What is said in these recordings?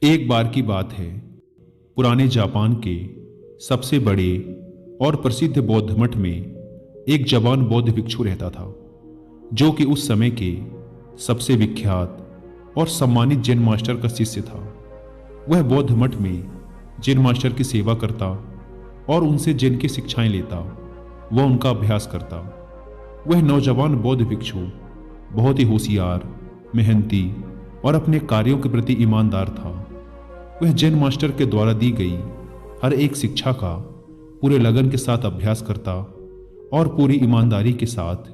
एक बार की बात है। पुराने जापान के सबसे बड़े और प्रसिद्ध बौद्ध मठ में एक जवान बौद्ध भिक्षु रहता था, जो कि उस समय के सबसे विख्यात और सम्मानित जैन मास्टर का शिष्य था। वह बौद्ध मठ में जैन मास्टर की सेवा करता और उनसे जैन की शिक्षाएं लेता व उनका अभ्यास करता। वह नौजवान बौद्ध भिक्षु बहुत ही होशियार, मेहनती और अपने कार्यों के प्रति ईमानदार था। वह जैन मास्टर के द्वारा दी गई हर एक शिक्षा का पूरे लगन के साथ अभ्यास करता और पूरी ईमानदारी के साथ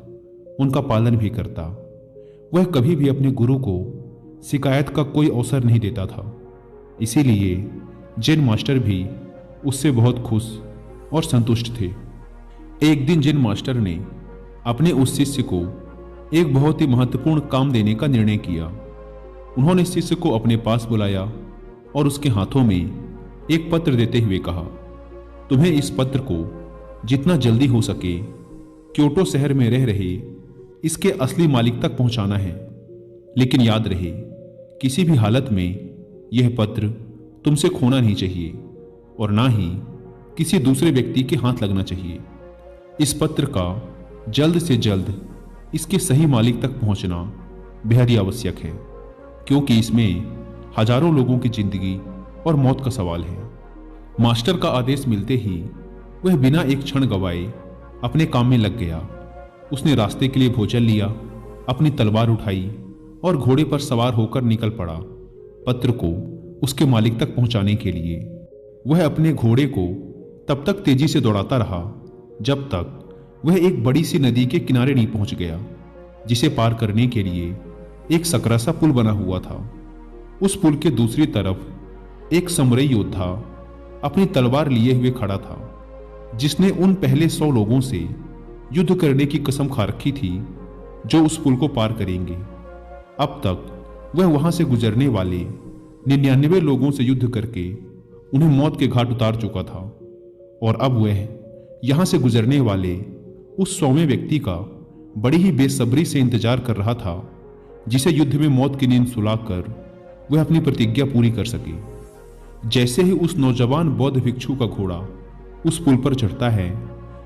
उनका पालन भी करता। वह कभी भी अपने गुरु को शिकायत का कोई अवसर नहीं देता था। इसीलिए जैन मास्टर भी उससे बहुत खुश और संतुष्ट थे। एक दिन जैन मास्टर ने अपने उस शिष्य को एक बहुत ही महत्वपूर्ण काम देने का निर्णय किया। उन्होंने शिष्य को अपने पास बुलाया और उसके हाथों में एक पत्र देते हुए कहा, तुम्हें इस पत्र को जितना जल्दी हो सके क्योटो शहर में रह रहे इसके असली मालिक तक पहुंचाना है। लेकिन याद रहे, किसी भी हालत में यह पत्र तुमसे खोना नहीं चाहिए और ना ही किसी दूसरे व्यक्ति के हाथ लगना चाहिए। इस पत्र का जल्द से जल्द इसके सही मालिक तक पहुंचना बेहद ही आवश्यक है, क्योंकि इसमें हजारों लोगों की जिंदगी और मौत का सवाल है। मास्टर का आदेश मिलते ही वह बिना एक क्षण गवाए अपने काम में लग गया। उसने रास्ते के लिए भोजन लिया, अपनी तलवार उठाई और घोड़े पर सवार होकर निकल पड़ा पत्र को उसके मालिक तक पहुंचाने के लिए। वह अपने घोड़े को तब तक तेजी से दौड़ाता रहा जब तक वह एक बड़ी सी नदी के किनारे नहीं पहुंच गया, जिसे पार करने के लिए एक सकरा सा पुल बना हुआ था। उस पुल के दूसरी तरफ एक समुराई योद्धा अपनी तलवार लिए हुए खड़ा था, जिसने उन पहले 100 लोगों से युद्ध करने की कसम खा रखी थी जो उस पुल को पार करेंगे। अब तक वह वहां से गुजरने वाले 99 लोगों से युद्ध करके उन्हें मौत के घाट उतार चुका था, और अब वह यहां से गुजरने वाले उस 100वें व्यक्ति का बड़ी ही बेसब्री से इंतजार कर रहा था, जिसे युद्ध में मौत की नींद सुलाकर वह अपनी प्रतिज्ञा पूरी कर सके। जैसे ही उस नौजवान बौद्ध भिक्षु का घोड़ा उस पुल पर चढ़ता है,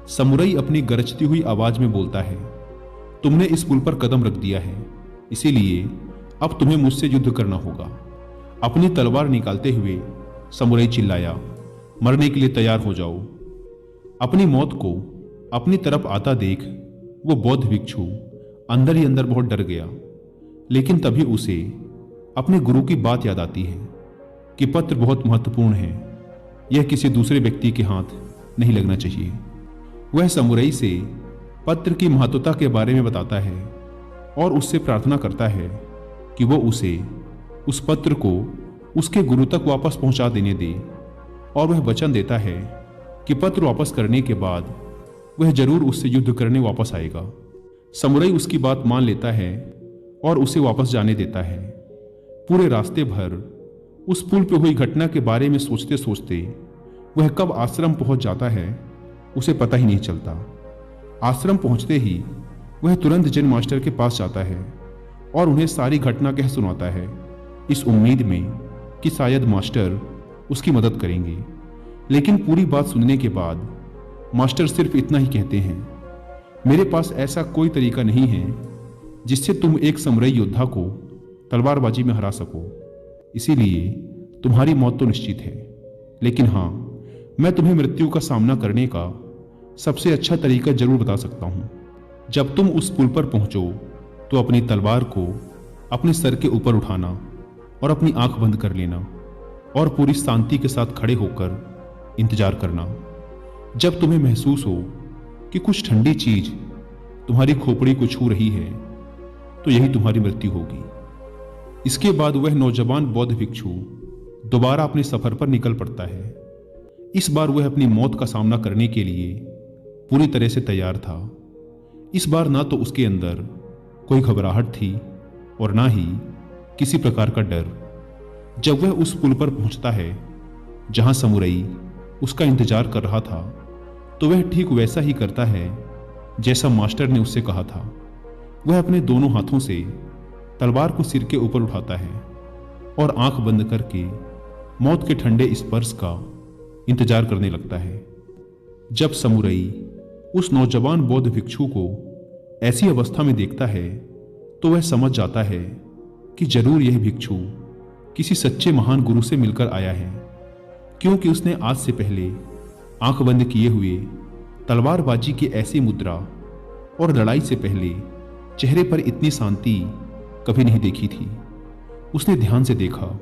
समुराई अपनी गरजती हुई आवाज में बोलता है, तुमने इस पुल पर कदम रख दिया है, इसीलिए अब तुम्हें मुझसे युद्ध करना होगा। अपनी तलवार निकालते हुए समुराई चिल्लाया, मरने के लिए तैयार हो जाओ। अपनी मौत को अपनी तरफ आता देख वो बौद्ध भिक्षु अंदर ही अंदर बहुत डर गया। लेकिन तभी उसे अपने गुरु की बात याद आती है कि पत्र बहुत महत्वपूर्ण है, यह किसी दूसरे व्यक्ति के हाथ नहीं लगना चाहिए। वह समुराई से पत्र की महत्वता के बारे में बताता है और उससे प्रार्थना करता है कि वो उसे उस पत्र को उसके गुरु तक वापस पहुंचा देने दे, और वह वचन देता है कि पत्र वापस करने के बाद वह जरूर उससे युद्ध करने वापस आएगा। समुराई उसकी बात मान लेता है और उसे वापस जाने देता है। पूरे रास्ते भर उस पुल पर हुई घटना के बारे में सोचते सोचते वह कब आश्रम पहुंच जाता है उसे पता ही नहीं चलता। आश्रम पहुंचते ही वह तुरंत जैन मास्टर के पास जाता है और उन्हें सारी घटना कह सुनाता है, इस उम्मीद में कि शायद मास्टर उसकी मदद करेंगे। लेकिन पूरी बात सुनने के बाद मास्टर सिर्फ इतना ही कहते हैं, मेरे पास ऐसा कोई तरीका नहीं है जिससे तुम एक समुराई योद्धा को तलवारबाजी में हरा सको, इसीलिए तुम्हारी मौत तो निश्चित है। लेकिन हाँ, मैं तुम्हें मृत्यु का सामना करने का सबसे अच्छा तरीका जरूर बता सकता हूँ। जब तुम उस पुल पर पहुंचो तो अपनी तलवार को अपने सर के ऊपर उठाना और अपनी आंख बंद कर लेना और पूरी शांति के साथ खड़े होकर इंतजार करना। जब तुम्हें महसूस हो कि कुछ ठंडी चीज तुम्हारी खोपड़ी को छू रही है, तो यही तुम्हारी मृत्यु होगी। इसके बाद वह नौजवान बौद्ध भिक्षु दोबारा अपने सफर पर निकल पड़ता है। इस बार वह अपनी मौत का सामना करने के लिए पूरी तरह से तैयार था। इस बार ना तो उसके अंदर कोई घबराहट थी और ना ही किसी प्रकार का डर। जब वह उस पुल पर पहुंचता है जहां समुराई उसका इंतजार कर रहा था, तो वह ठीक वैसा ही करता है जैसा मास्टर ने उससे कहा था। वह अपने दोनों हाथों से तलवार को सिर के ऊपर उठाता है और आंख बंद करके मौत के ठंडे स्पर्श का इंतजार करने लगता है। जब समुराई उस नौजवान बौद्ध भिक्षु को ऐसी अवस्था में देखता है तो वह समझ जाता है कि जरूर यह भिक्षु किसी सच्चे महान गुरु से मिलकर आया है, क्योंकि उसने आज से पहले आंख बंद किए हुए तलवारबाजी की ऐसी मुद्रा और लड़ाई से पहले चेहरे पर इतनी शांति कभी नहीं देखी थी। उसने ध्यान से देखा,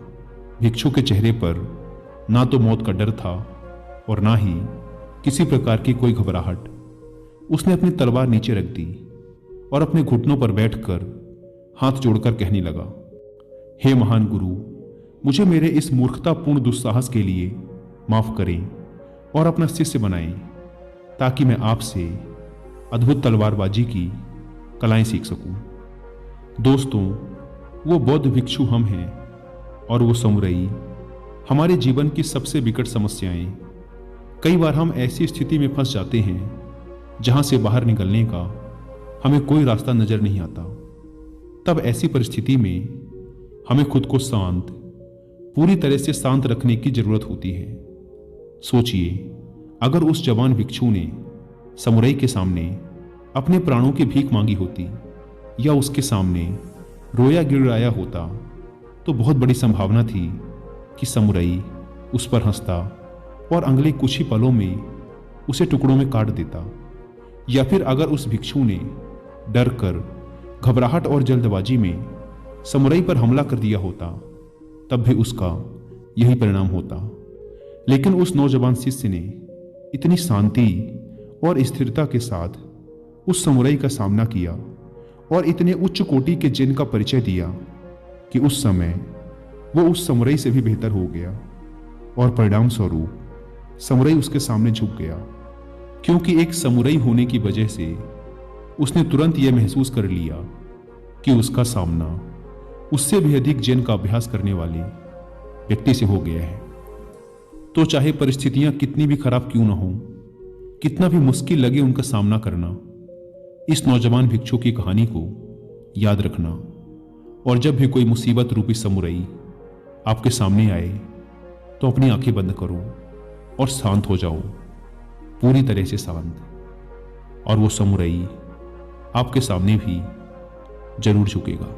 भिक्षु के चेहरे पर ना तो मौत का डर था और ना ही किसी प्रकार की कोई घबराहट। उसने अपनी तलवार नीचे रख दी और अपने घुटनों पर बैठकर हाथ जोड़कर कहने लगा, हे महान गुरु, मुझे मेरे इस मूर्खतापूर्ण दुस्साहस के लिए माफ करें और अपना शिष्य बनाएं, ताकि मैं आपसे अद्भुत तलवारबाजी की कलाएं सीख सकूं। दोस्तों, वो बौद्ध भिक्षु हम हैं और वो समुराई हमारे जीवन की सबसे विकट समस्याएं। कई बार हम ऐसी स्थिति में फंस जाते हैं जहां से बाहर निकलने का हमें कोई रास्ता नजर नहीं आता। तब ऐसी परिस्थिति में हमें खुद को शांत, पूरी तरह से शांत रखने की जरूरत होती है। सोचिए, अगर उस जवान भिक्षु ने समुराई के सामने अपने प्राणों की भीख मांगी होती या उसके सामने रोया गिड़गिड़ाया होता, तो बहुत बड़ी संभावना थी कि समुराई उस पर हंसता और अगले कुछ ही पलों में उसे टुकड़ों में काट देता। या फिर अगर उस भिक्षु ने डर कर, घबराहट और जल्दबाजी में समुराई पर हमला कर दिया होता, तब भी उसका यही परिणाम होता। लेकिन उस नौजवान शिष्य ने इतनी शांति और स्थिरता के साथ उस समुराई का सामना किया और इतने उच्च कोटि के जिन का परिचय दिया कि उस समय वो उस समुराई से भी बेहतर हो गया और परिणाम स्वरूप समुराई उसके सामने झुक गया, क्योंकि एक समुराई होने की वजह से उसने तुरंत यह महसूस कर लिया कि उसका सामना उससे भी अधिक जिन का अभ्यास करने वाले व्यक्ति से हो गया है। तो चाहे परिस्थितियां कितनी भी खराब क्यों ना हो, कितना भी मुश्किल लगे उनका सामना करना, इस नौजवान भिक्षु की कहानी को याद रखना। और जब भी कोई मुसीबत रूपी समुराई आपके सामने आए तो अपनी आंखें बंद करो और शांत हो जाओ, पूरी तरह से शांत। और वो समुराई आपके सामने भी जरूर झुकेगा।